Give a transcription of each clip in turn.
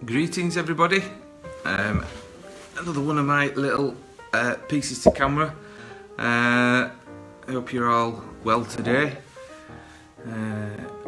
Greetings everybody, another one of my little pieces to camera. I hope you're all well today.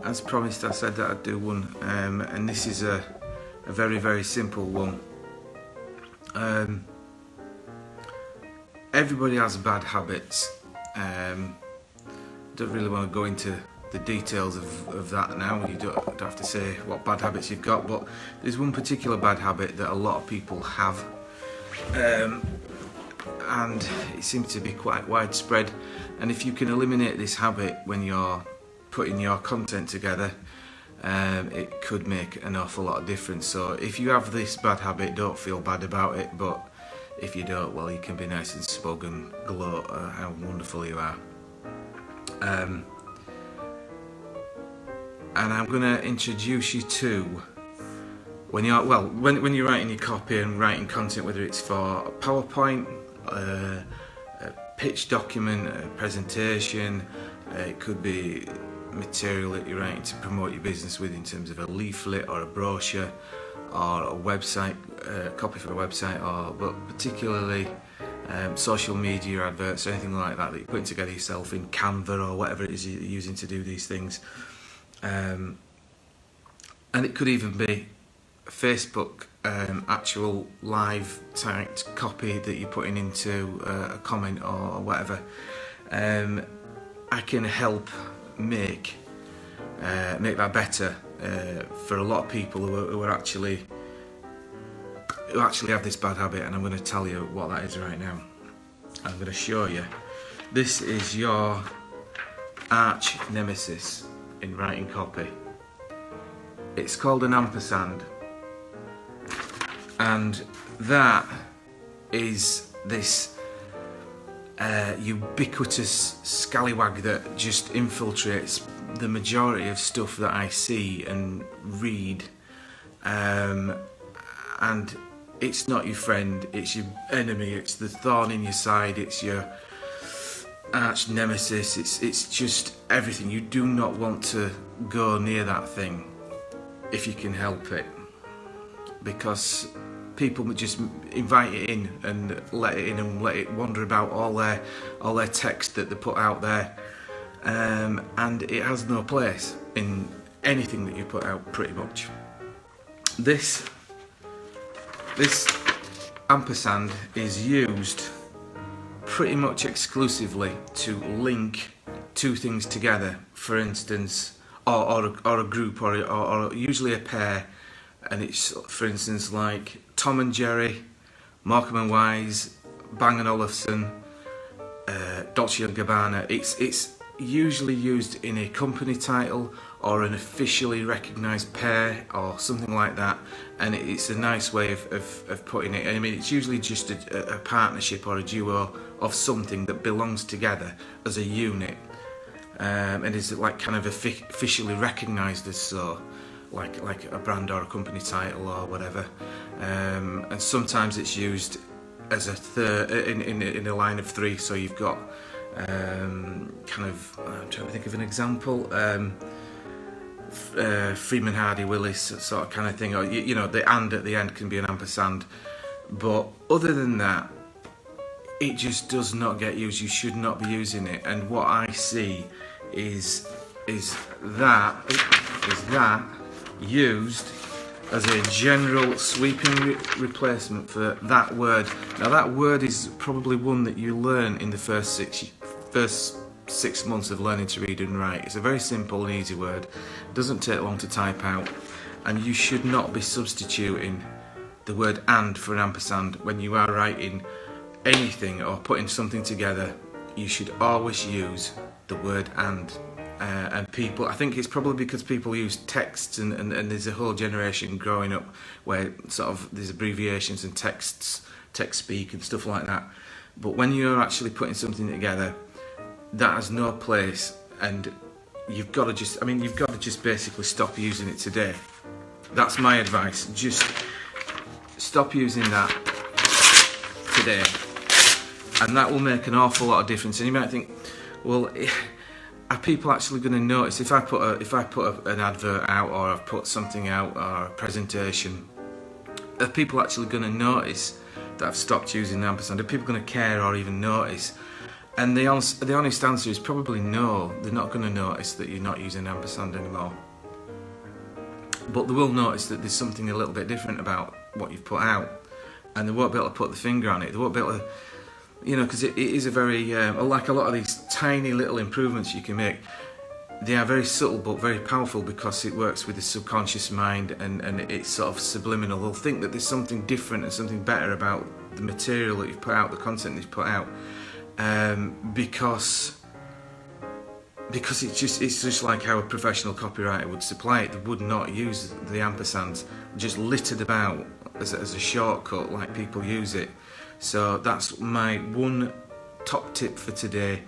As promised, I said that I'd do one, and this is a very simple one. Everybody has bad habits. Don't really want to go into the details of that now. You don't have to say what bad habits you've got, but there's one particular bad habit that a lot of people have, and it seems to be quite widespread. And if you can eliminate this habit when you're putting your content together, it could make an awful lot of difference. So if you have this bad habit, don't feel bad about it, but if you don't, well, you can be nice and smug and gloat how wonderful you are. And I'm going to introduce you to when you're writing your copy and writing content, whether it's for a PowerPoint, a pitch document, a presentation, it could be material that you're writing to promote your business with in terms of a leaflet or a brochure or a website, copy for a website, but particularly social media adverts, anything like that you're putting together yourself in Canva or whatever it is you're using to do these things. And it could even be Facebook, actual live typed copy that you're putting into a comment or whatever. I can help make that better for a lot of people who actually have this bad habit, and I'm going to tell you what that is right now. I'm going to show you. This is your arch nemesis in writing copy. It's called an ampersand, and that is this ubiquitous scallywag that just infiltrates the majority of stuff that I see and read, and it's not your friend, it's your enemy, it's the thorn in your side, it's your arch nemesis, it's just everything. You do not want to go near that thing if you can help it, because people just invite it in and let it in and let it wander about all their text that they put out there, and it has no place in anything that you put out, pretty much. This ampersand is used pretty much exclusively to link two things together, for instance, or a group, or usually a pair, and it's, for instance, like Tom and Jerry, Morecambe and Wise, Bang & Olufsen, Dolce & Gabbana. It's usually used in a company title or an officially recognised pair or something like that, and it's a nice way of putting it. I mean, it's usually just a partnership or a duo of something that belongs together as a unit, and is like kind of officially recognised as so, like a brand or a company title or whatever. And sometimes it's used as a third in a line of three. So you've got I'm trying to think of an example. Freeman Hardy Willis sort of kind of thing, or you know, the and at the end can be an ampersand. But other than that, it just does not get used. You should not be using it. And what I see is that used as a general sweeping replacement for that word. Now that word is probably one that you learn in the first six months of learning to read and write. It's a very simple and easy word. It doesn't take long to type out, and you should not be substituting the word and for an ampersand when you are writing anything or putting something together. You should always use the word and people, I think it's probably because people use texts, and there's a whole generation growing up where sort of there's abbreviations and text speak and stuff like that. But when you're actually putting something together, that has no place, and you've got to just basically stop using it today. That's my advice. Just stop using that today, and that will make an awful lot of difference. And you might think, well, are people actually going to notice if I put an advert out, or I've put something out, or a presentation? Are people actually going to notice that I've stopped using the ampersand? Are people going to care or even notice? And the honest answer is probably no. They're not going to notice that you're not using ampersand anymore. But they will notice that there's something a little bit different about what you've put out, and they won't be able to put the finger on it. They won't be able to, because it is a very, like a lot of these tiny little improvements you can make, they are very subtle but very powerful, because it works with the subconscious mind, and it's sort of subliminal. They'll think that there's something different and something better about the material that you've put out, the content that you've put out, because it's just like how a professional copywriter would supply it. They would not use the ampersands just littered about as a shortcut like people use it. So that's my one top tip for today.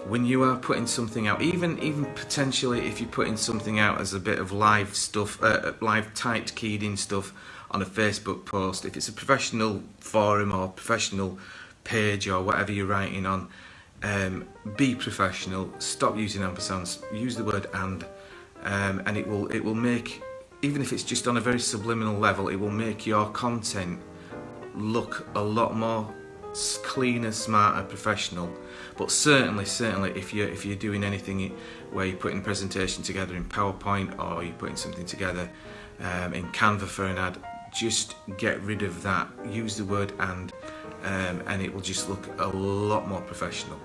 When you are putting something out, even potentially if you're putting something out as a bit of live stuff, live typed keyed in stuff on a Facebook post, if it's a professional forum or professional page or whatever you're writing on, be professional. Stop using ampersands. Use the word and it will make, even if it's just on a very subliminal level, it will make your content look a lot more cleaner, smarter, professional. But certainly if you're doing anything where you're putting a presentation together in PowerPoint, or you're putting something together in Canva for an ad, just get rid of that. Use the word and it will just look a lot more professional.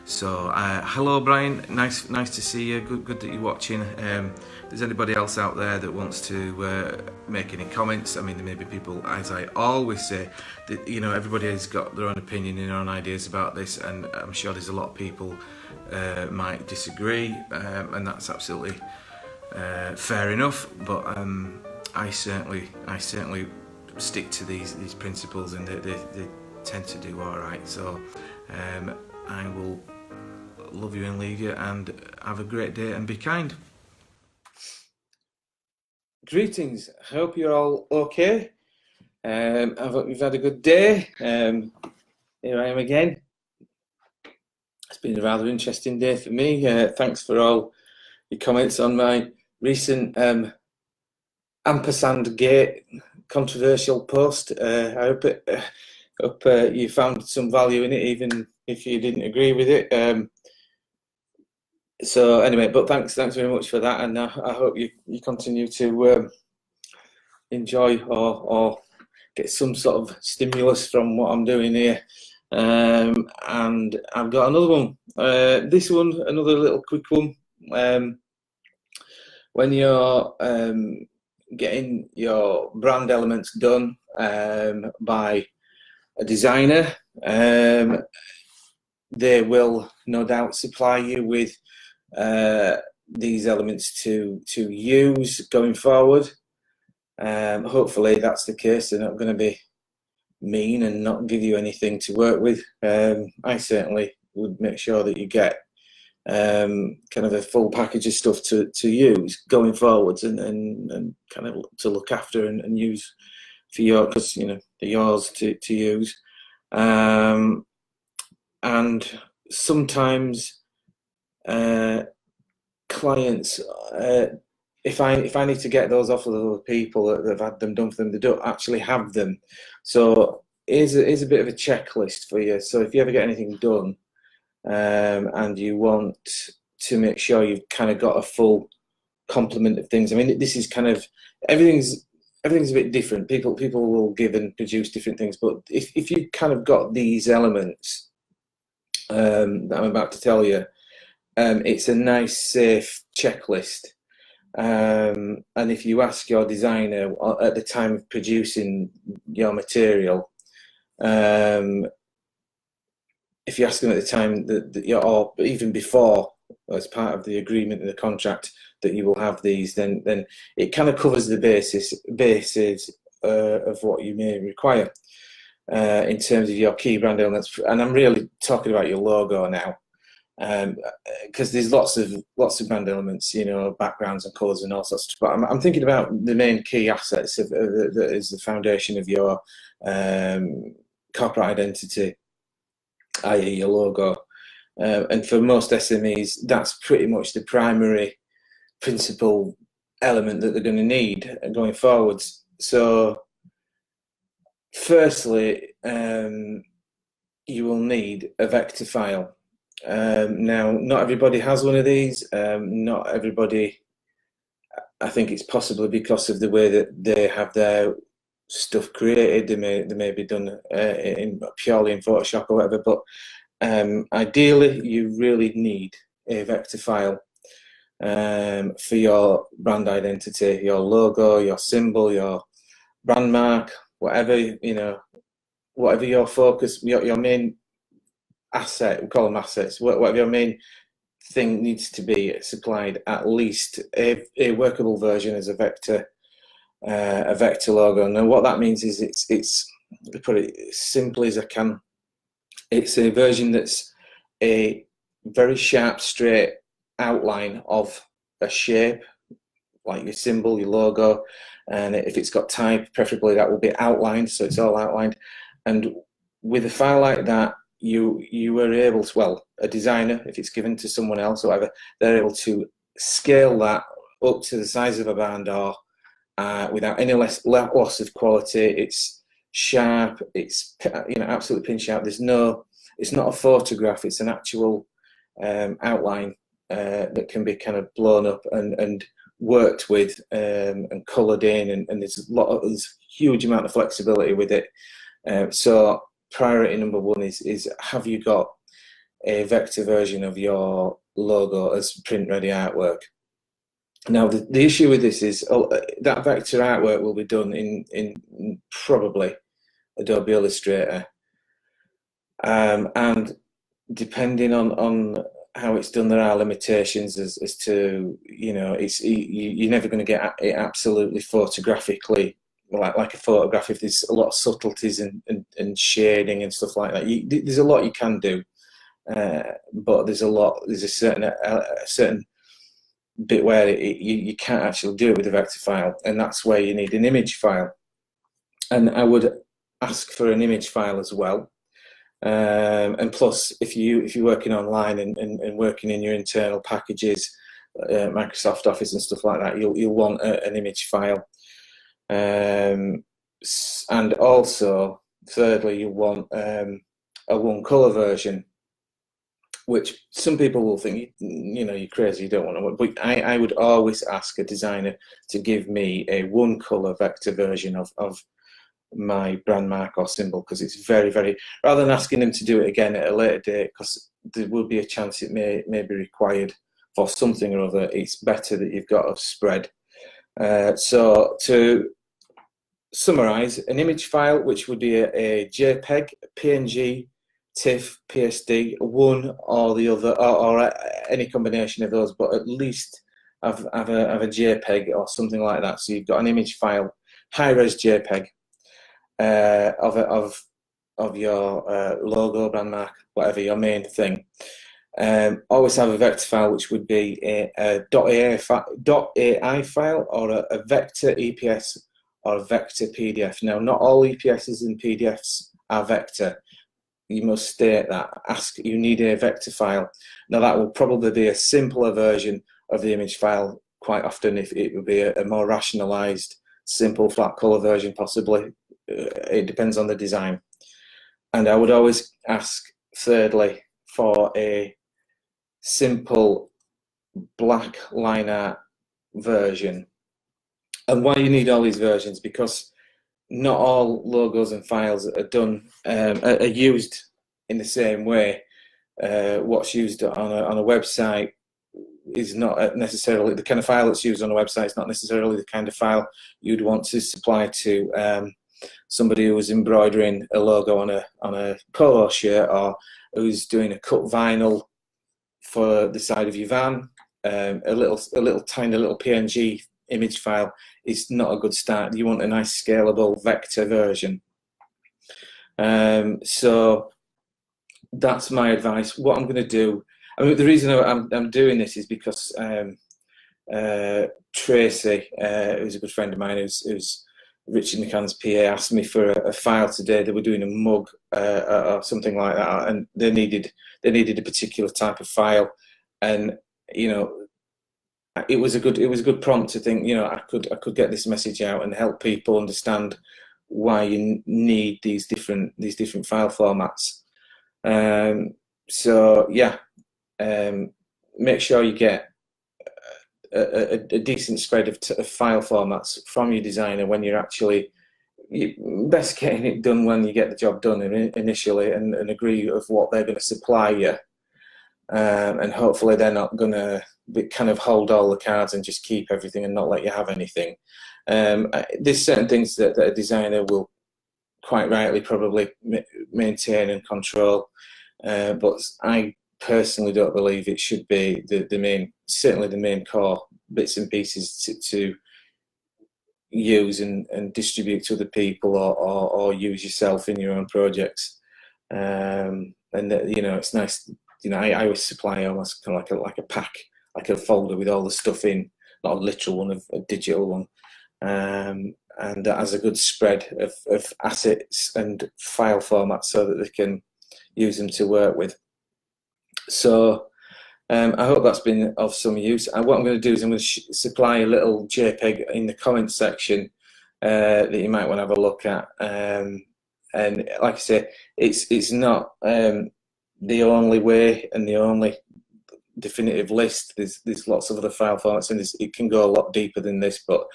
So hello Brian, nice to see you. Good that you're watching. If there's anybody else out there that wants to make any comments, I mean, there may be people, as I always say, that everybody has got their own opinion and their own ideas about this, and I'm sure there's a lot of people might disagree, and that's absolutely fair enough. But I certainly stick to these principles, and they tend to do all right. So I will love you and leave you, and have a great day and be kind. Greetings, I hope you're all okay. I hope you've had a good day. Here I am again. It's been a rather interesting day for me. Thanks for all your comments on my recent ampersand gate controversial post. I hope you found some value in it, even if you didn't agree with it. So anyway, but thanks very much for that, and I hope you continue to enjoy or get some sort of stimulus from what I'm doing here. And I've got another one. This one, another little quick one. When you're getting your brand elements done by a designer, they will no doubt supply you with these elements to use going forward. Hopefully that's the case. They're not going to be mean and not give you anything to work with. I certainly would make sure that you get kind of a full package of stuff to use going forwards, and kind of to look after and use for your, because they're yours to use. And sometimes clients, if I need to get those off of other people that have had them done for them, they don't actually have them. So here's a bit of a checklist for you. So if you ever get anything done, and you want to make sure you've kind of got a full complement of things. I mean, this is kind of, everything's a bit different. People will give and produce different things, but if you've kind of got these elements that I'm about to tell you, it's a nice, safe checklist. And if you ask your designer at the time of producing your material, if you ask them at the time or even before, as part of the agreement and the contract, that you will have these, then it kind of covers the bases of what you may require in terms of your key brand elements. And I'm really talking about your logo now, because there's lots of brand elements, backgrounds and colours and all sorts of stuff. But I'm thinking about the main key assets that is the foundation of your corporate identity, i.e. your logo. And for most SMEs, that's pretty much the primary principal element that they're going to need going forwards. So firstly, you will need a vector file. Now, not everybody has one of these. Not everybody, I think it's possibly because of the way that they have their stuff created. They may be done purely in Photoshop or whatever, but ideally you really need a vector file for your brand identity, your logo, your symbol, your brand mark, whatever, you know, whatever your focus, your main asset, we call them assets, whatever your main thing needs to be supplied, at least a workable version as a vector logo. And what that means is it's to put it as simply as I can, it's a version that's a very sharp, straight outline of a shape, like your symbol, your logo, and if it's got type, preferably that will be outlined, so it's all outlined. And with a file like that, you are able to, well, a designer, if it's given to someone else or whatever, they're able to scale that up to the size of a barn door without any loss of quality. It's sharp, it's, you know, absolutely pin sharp. There's no, it's not a photograph, it's an actual outline that can be kind of blown up and worked with and coloured in, and there's huge amount of flexibility with it. So priority number one is have you got a vector version of your logo as print ready artwork? Now the issue with this is that vector artwork will be done in probably Adobe Illustrator, and depending on how it's done, there are limitations as to, you know, you're never going to get it absolutely photographically like a photograph if there's a lot of subtleties and shading and stuff like that. There's a lot you can do, but there's a certain bit where you can't actually do it with a vector file, and that's where you need an image file. And I would ask for an image file as well. And plus, if you're working online and working in your internal packages, Microsoft Office and stuff like that, you'll want an image file. And also, thirdly, you want a one color version, which some people will think, you know, you're crazy, you don't want to. But I would always ask a designer to give me a one color vector version of my brand mark or symbol, because it's very, very, rather than asking them to do it again at a later date, because there will be a chance it may be required for something or other, it's better that you've got a spread. So to summarize, an image file, which would be a JPEG, PNG, TIFF, PSD, one or the other, or any combination of those, but at least have a JPEG or something like that. So you've got an image file, high-res JPEG of your logo, brand mark, whatever your main thing. Always have a vector file, which would be a .ai file, or a vector EPS, or a vector PDF. Now, not all EPSs and PDFs are vector. You must state that. You need a vector file. Now, that will probably be a simpler version of the image file. Quite often, if it would be a more rationalized, simple, flat color version, possibly. It depends on the design. And I would always ask, thirdly, for a simple black line art version. And why you need all these versions, because not all logos and files are done are used in the same way. What's used on a website is not necessarily the kind of file that's used on a website. It's not necessarily the kind of file you'd want to supply to somebody who was embroidering a logo on a polo shirt, or who's doing a cut vinyl for the side of your van. A little tiny little PNG image file is not a good start. You want a nice scalable vector version. So that's my advice. What I'm going to do, I mean, the reason I'm doing this is because Tracy, who's a good friend of mine, who's Richard McCann's PA asked me for a file today. They were doing a mug or something like that, and they needed a particular type of file, and it was a good prompt to think. I could get this message out and help people understand why you need these different file formats. So yeah, make sure you get a decent spread of file formats from your designer when you're actually best getting it done when you get the job done initially, and agree of what they're going to supply you, and hopefully they're not going to kind of hold all the cards and just keep everything and not let you have anything. There's certain things that a designer will quite rightly probably maintain and control, but I personally don't believe it should be certainly the main core bits and pieces to use and distribute to other people, or use yourself in your own projects. And it's nice. I always supply almost kind of like a pack, like a folder with all the stuff in, not a literal one, a digital one, and that has a good spread of assets and file formats so that they can use them to work with. So I hope that's been of some use. And what I'm going to do is I'm going to supply a little JPEG in the comments section that you might want to have a look at. And like I say, it's not the only way and the only definitive list. There's lots of other file formats, and it can go a lot deeper than this. But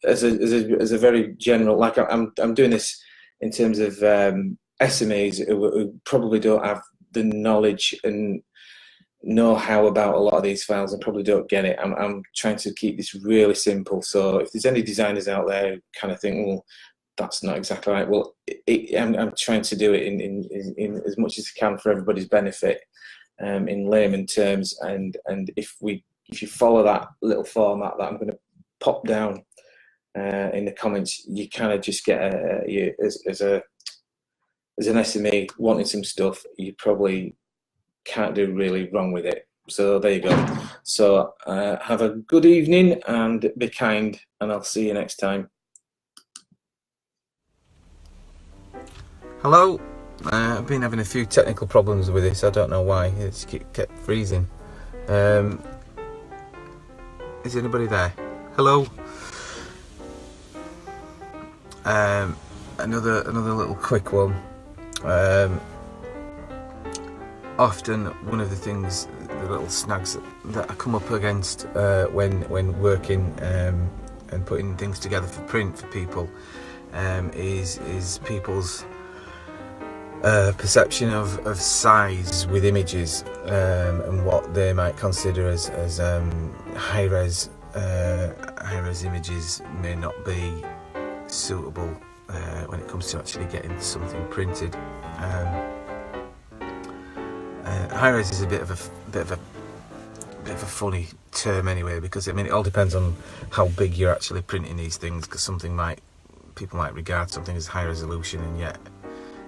as a very general, like I'm doing this in terms of SMEs who probably don't have the knowledge and know-how about a lot of these files and probably don't get it. I'm trying to keep this really simple. So if there's any designers out there who kind of think, well, that's not exactly right, well, I'm trying to do it in as much as I can for everybody's benefit, in layman terms. And if you follow that little format that I'm going to pop down in the comments, you kind of just get as an SME wanting some stuff, you probably can't do really wrong with it. So there you go. So have a good evening and be kind, and I'll see you next time. Hello. I've been having a few technical problems with this. I don't know why. It's kept freezing. Is anybody there? Hello. Another little quick one. Often one of the things, the little snags that I come up against when working and putting things together for print for people is people's perception of size with images, and what they might consider as high-res images may not be suitable when it comes to actually getting something printed. High-res is a bit of a funny term anyway, because it all depends on how big you're actually printing these things, because people might regard something as high resolution, and yet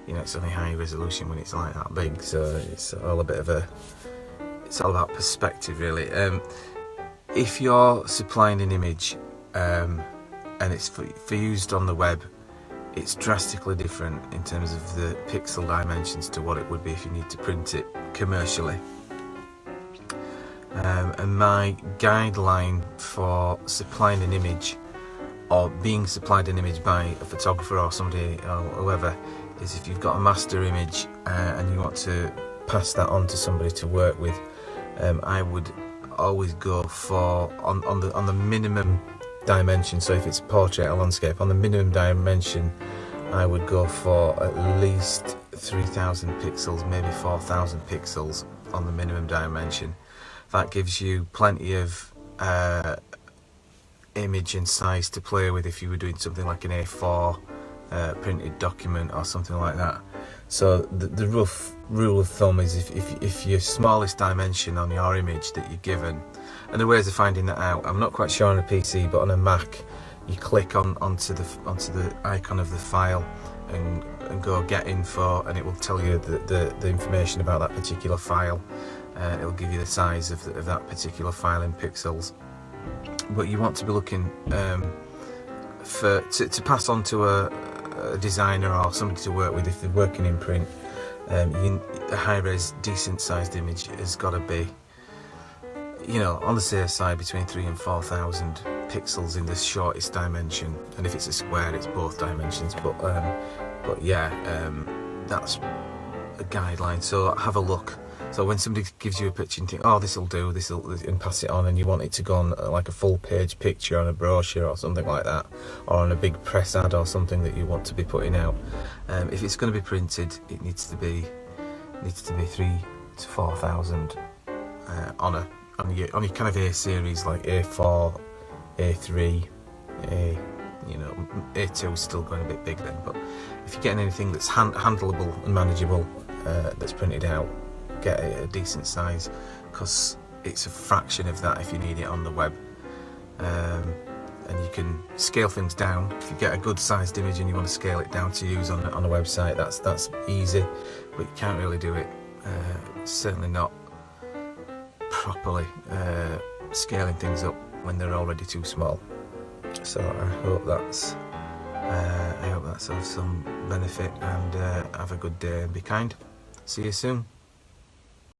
it's only high resolution when it's like that big. So it's all about perspective, really. If you're supplying an image and it's for used on the web, it's drastically different in terms of the pixel dimensions to what it would be if you need to print it commercially. And my guideline for supplying an image, or being supplied an image by a photographer or somebody or whoever, is if you've got a master image and you want to pass that on to somebody to work with, I would always go for on the minimum dimension. So if it's portrait or landscape, on the minimum dimension, I would go for at least 3,000 pixels, maybe 4,000 pixels on the minimum dimension. That gives you plenty of image and size to play with if you were doing something like an A4 printed document or something like that. So the rough rule of thumb is if your smallest dimension on your image that you're given, and the ways of finding that out, I'm not quite sure on a PC, but on a Mac, you click onto the icon of the file and go get info, and it will tell you the information about that particular file. It'll give you the size of that particular file in pixels. But you want to be looking to pass on to a designer or somebody to work with if they're working in print, a high-res, decent-sized image has got to be, you know, on the safe side, between 3,000 and 4,000 pixels in the shortest dimension, and if it's a square, it's both dimensions. But yeah, that's a guideline. So have a look. So when somebody gives you a picture and think, oh, this'll do, and pass it on, and you want it to go on like a full-page picture on a brochure or something like that, or on a big press ad or something that you want to be putting out, if it's going to be printed, it needs to be 3,000 to 4,000 on your kind of A series, like A4, A3, A2 is still going a bit big then. But if you're getting anything that's handleable and manageable, that's printed out, get it a decent size, because it's a fraction of that if you need it on the web. And you can scale things down. If you get a good sized image and you want to scale it down to use on a website, that's easy, but you can't really do it, certainly not properly, scaling things up when they're already too small. So I hope that's of some benefit, and have a good day and be kind. See you soon.